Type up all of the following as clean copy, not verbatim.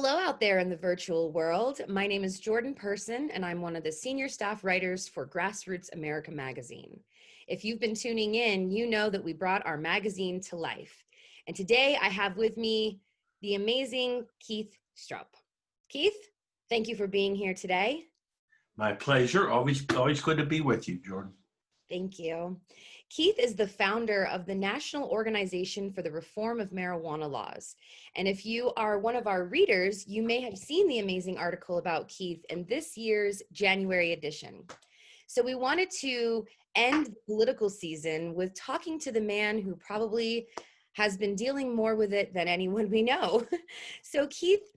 Hello out there in the virtual world. My name is Jordan Person, and I'm one of the senior staff writers for Grassroots America magazine. If you've been tuning in, you know that we brought our magazine to life. And today I have with me the amazing Keith Stroup. Keith, thank you for being here today. My pleasure. Always good to be with you, Jordan. Thank you. Keith is the founder of the National Organization for the Reform of Marijuana Laws. And if you are one of our readers, you may have seen the amazing article about Keith in this year's January edition. So we wanted to end the political season with talking to the man who probably has been dealing more with it than anyone we know. So Keith,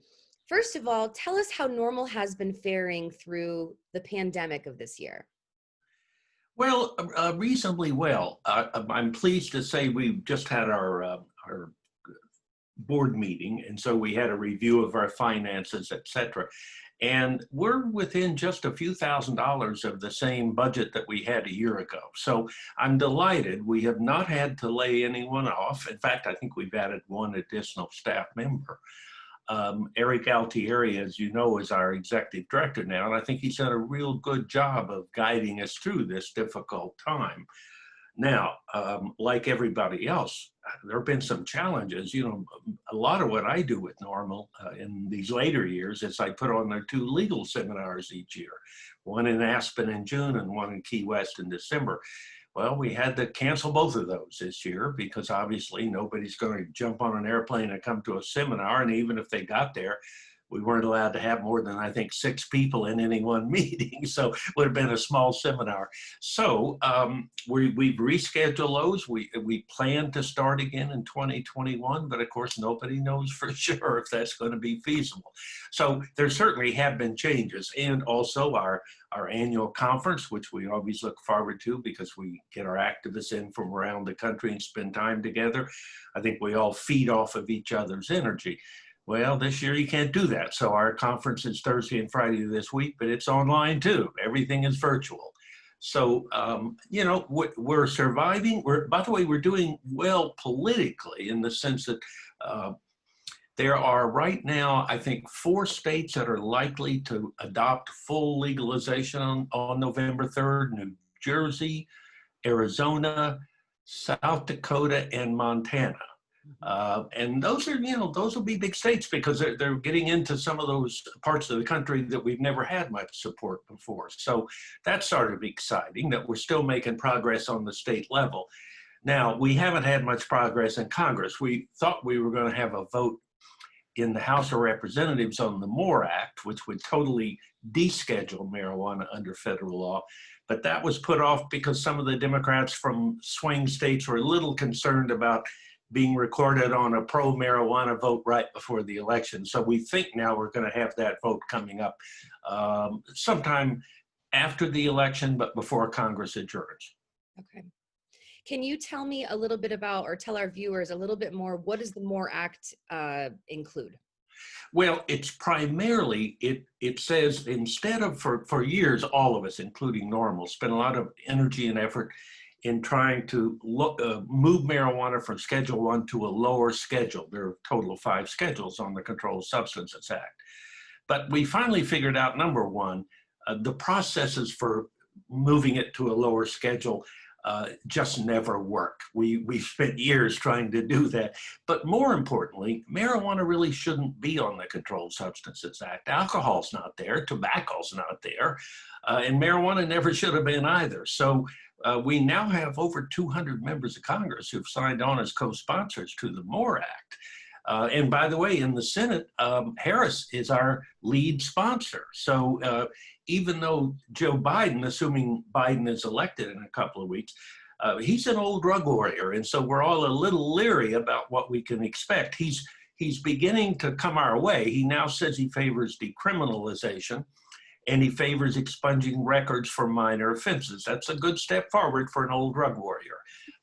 first of all, tell us how NORML has been faring through the pandemic of this year. Well, reasonably well. I'm pleased to say we just had our board meeting, and so we had a review of our finances, etc. And we're within just a few $1,000s of the same budget that we had a year ago. So I'm delighted. We have not had to lay anyone off. In fact, I think we've added one additional staff member. Eric Altieri, as you know, is our executive director now, and I think he's done a real good job of guiding us through this difficult time. Now, like everybody else, there have been some challenges. You know, a lot of what I do with NORML in these later years is I put on their 2 legal seminars each year, one in Aspen in June and one in Key West in December. Well, we had to cancel both of those this year because obviously nobody's going to jump on an airplane and come to a seminar. And even if they got there, we weren't allowed to have more than, I think, 6 people in any one meeting. So it would have been a small seminar. So we've rescheduled those. We plan to start again in 2021, but of course, nobody knows for sure if that's going to be feasible. So there certainly have been changes. And also our annual conference, which we always look forward to because we get our activists in from around the country and spend time together. I think we all feed off of each other's energy. Well, this year you can't do that. So our conference is Thursday and Friday this week, but it's online too. Everything is virtual. So, you know, we're surviving. By the way, we're doing well politically in the sense that there are right now, I think, 4 states that are likely to adopt full legalization on November 3rd, New Jersey, Arizona, South Dakota, and Montana. And those are, you know, those will be big states because they're getting into some of those parts of the country that we've never had much support before. So that's sort of exciting that we're still making progress on the state level. Now, we haven't had much progress in Congress. We thought we were going to have a vote in the House of Representatives on the MORE Act, which would totally deschedule marijuana under federal law. But that was put off because some of the Democrats from swing states were a little concerned about being recorded on a pro-marijuana vote right before the election. So we think now we're going to have that vote coming up sometime after the election, but before Congress adjourns. Okay. Can you tell me a little bit about, or tell our viewers a little bit more, what does the MORE Act include? Well, it's primarily, it says instead of, for years, all of us, including NORML, spent a lot of energy and effort in trying to move marijuana from Schedule 1 to a lower schedule. There are a total of 5 schedules on the Controlled Substances Act. But we finally figured out, number one, the processes for moving it to a lower schedule just never work. We spent years trying to do that. But more importantly, marijuana really shouldn't be on the Controlled Substances Act. Alcohol's not there, tobacco's not there, and marijuana never should have been either. So we now have over 200 members of Congress who've signed on as co-sponsors to the MORE Act. And by the way, in the Senate, Harris is our lead sponsor. So even though Joe Biden, assuming Biden is elected in a couple of weeks, he's an old drug warrior. And so we're all a little leery about what we can expect. He's beginning to come our way. He now says he favors decriminalization, and he favors expunging records for minor offenses. That's a good step forward for an old drug warrior.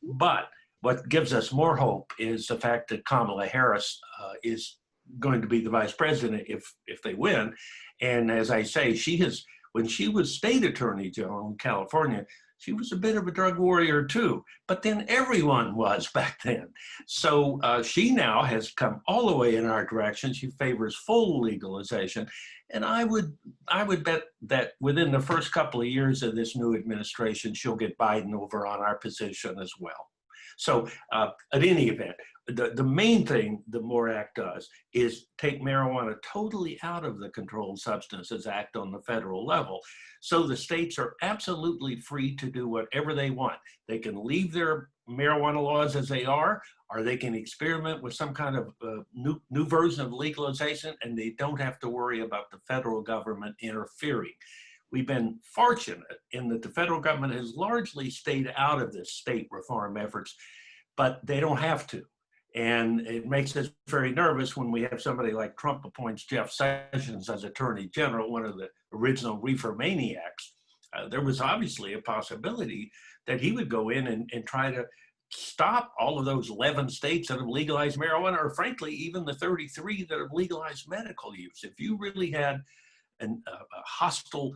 But what gives us more hope is the fact that Kamala Harris is going to be the vice president if they win. And as I say, when she was state attorney general in California, she was a bit of a drug warrior too, but then everyone was back then. So she now has come all the way in our direction. She favors full legalization. And I would bet that within the first couple of years of this new administration, she'll get Biden over on our position as well. So at any event, the main thing the MORE Act does is take marijuana totally out of the Controlled Substances Act on the federal level. So the states are absolutely free to do whatever they want. They can leave their marijuana laws as they are, or they can experiment with some kind of new version of legalization, and they don't have to worry about the federal government interfering. We've been fortunate in that the federal government has largely stayed out of this state reform efforts, but they don't have to. And it makes us very nervous when we have somebody like Trump appoints Jeff Sessions as Attorney General, one of the original reefer maniacs. There was obviously a possibility that he would go in and try to stop all of those 11 states that have legalized marijuana, or frankly, even the 33 that have legalized medical use. If you really had a hostile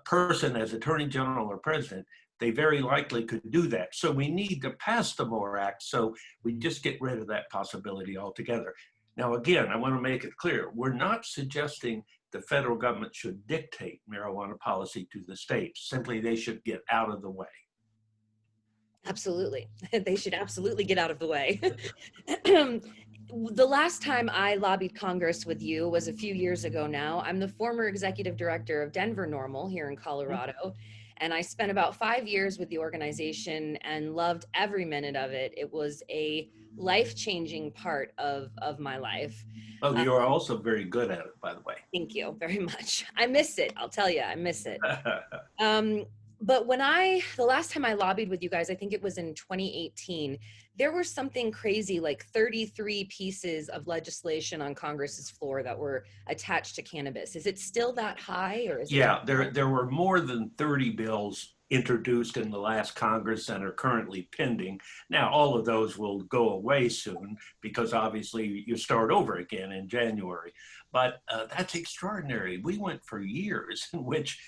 person as Attorney General or President, they very likely could do that. So we need to pass the MORE Act so we just get rid of that possibility altogether. Now, again, I want to make it clear, we're not suggesting the federal government should dictate marijuana policy to the states. Simply, they should get out of the way. Absolutely. They should absolutely get out of the way. The last time I lobbied Congress with you was a few years ago now. I'm the former executive director of Denver NORML here in Colorado. And I spent about 5 years with the organization and loved every minute of it. It was a life-changing part of my life. Oh, you are also very good at it, by the way. Thank you very much. I miss it. I'll tell you, I miss it. But the last time I lobbied with you guys, I think it was in 2018, there were something crazy like 33 pieces of legislation on Congress's floor that were attached to cannabis. Is it still that high? Or is there were more than 30 bills introduced in the last Congress and are currently pending. Now, all of those will go away soon because obviously you start over again in January. But that's extraordinary. We went for years in which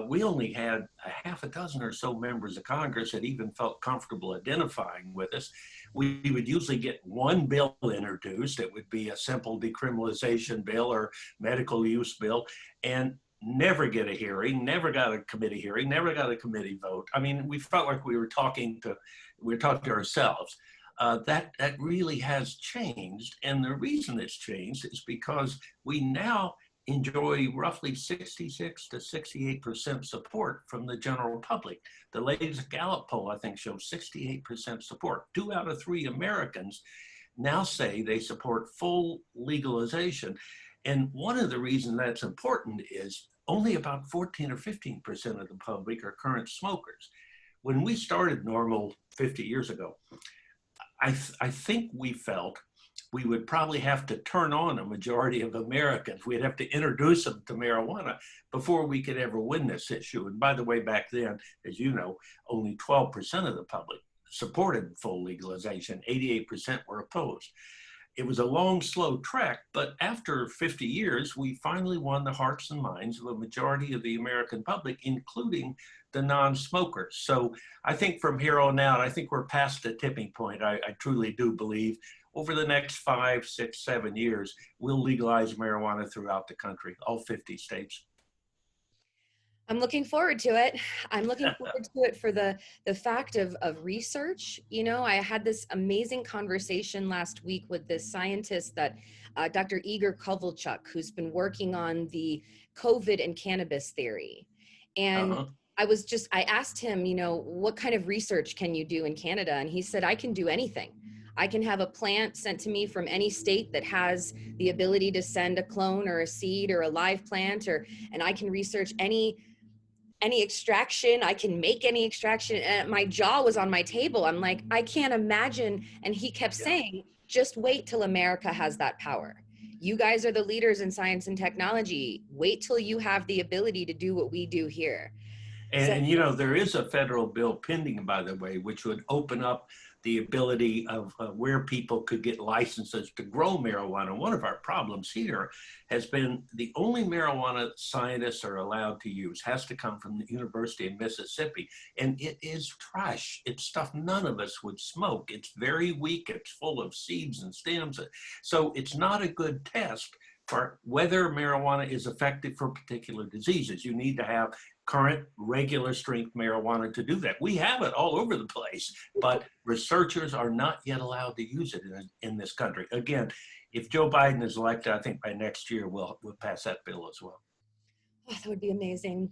we only had a half a dozen or so members of Congress that even felt comfortable identifying with us. We would usually get one bill introduced. It would be a simple decriminalization bill or medical use bill, and never get a hearing, never got a committee hearing, never got a committee vote. I mean, we felt like we were talking to ourselves. That really has changed. And the reason it's changed is because we now enjoy roughly 66 to 68% support from the general public. The latest Gallup poll, I think, shows 68% support. 2 out of 3 Americans now say they support full legalization. And one of the reasons that's important is only about 14 or 15% of the public are current smokers. When we started NORML 50 years ago, I think we felt we would probably have to turn on a majority of Americans. We'd have to introduce them to marijuana before we could ever win this issue. And by the way, back then, as you know, only 12% of the public supported full legalization. 88% were opposed. It was a long, slow trek, but after 50 years, we finally won the hearts and minds of a majority of the American public, including the non-smokers. So I think from here on out, I think we're past the tipping point. I truly do believe over the next 5, 6, 7 years, we'll legalize marijuana throughout the country, all 50 states. I'm looking forward to it. I'm looking forward to it for the fact of research. You know, I had this amazing conversation last week with this scientist that Dr. Igor Kovalchuk, who's been working on the COVID and cannabis theory. And I asked him, you know, what kind of research can you do in Canada? And he said, I can do anything. I can have a plant sent to me from any state that has the ability to send a clone or a seed or a live plant, and I can research any extraction. I can make any extraction. And my jaw was on my table. I'm like, I can't imagine. And he kept saying, just wait till America has that power. You guys are the leaders in science and technology. Wait till you have the ability to do what we do here. So And you know, there is a federal bill pending, by the way, which would open up the ability of where people could get licenses to grow marijuana. One of our problems here has been the only marijuana scientists are allowed to use has to come from the University of Mississippi. And it is trash. It's stuff none of us would smoke. It's very weak. It's full of seeds and stems. So it's not a good test for whether marijuana is effective for particular diseases. You need to have current regular strength marijuana to do that. We have it all over the place, but researchers are not yet allowed to use it in this country. Again, if Joe Biden is elected, I think by next year we'll pass that bill as well. oh, that would be amazing.